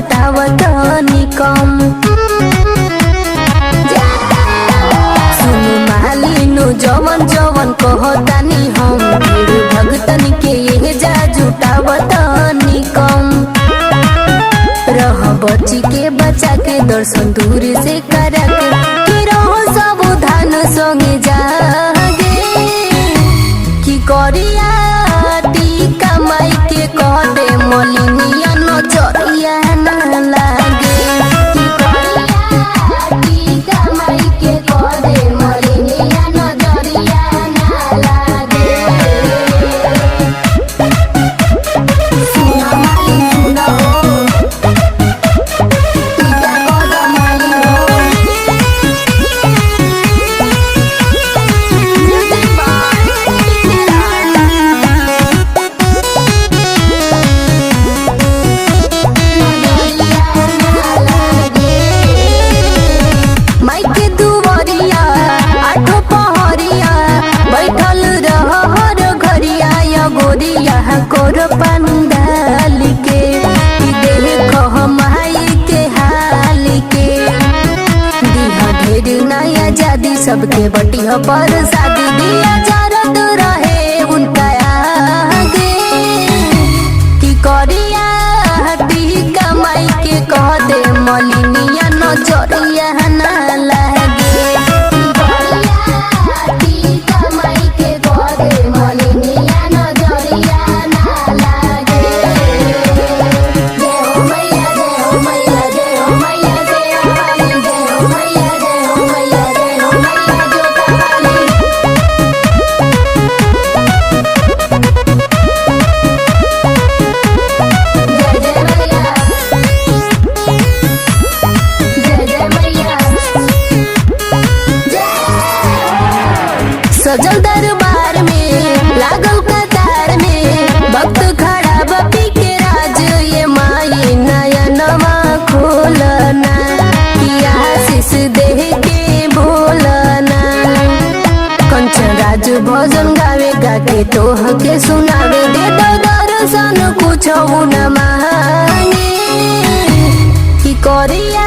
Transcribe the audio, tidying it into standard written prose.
जुटावत निकम। सुनु मालिनु जवन जवन कहतानी हम, भगतन के ये जा जुटावत निकम। रह बची के बचा के दर्शन दूर से करा के रहो सावधान संगे जागे। की करिया टीका माई के कहते मलिनिया नजरिया ना लागे। की करिया टीका माई के कहते मलिनिया नजरिया ना लागे। सुना माई सुना हो, टीका कद माई हो। माइके दुवरिया आठो पहरिया बैठल रह हर घरिया या गोरिया कोर पंडाल के। देह कह माई के हाल के, दिहा ढेर नया जादी सबके बटिया पर शादी दिया जरद रहे उनका आगे। की करिया टीका माई के कह दे मलिनिया नजरिया ना लागे। की करिया टीका माई के कह दे मलिनिया नजरिया ना लागे। जय हो मैया जय हो मैया जय हो मैया जय हो वाली जय हो मैया जय हो मैया जय हो मैया जोता वाली। जय जय मैया जय जय मैया जय। सजल दरबार में लागल कतार में भक्त खड़ा बपी के राज। ये माई नयनमा खोलना, किया आशीष देह के भोलना। कंचन राज भजन गावे गा के तोह के सुनावे। दे दो दर्शन कुछ न मांगे। की करिया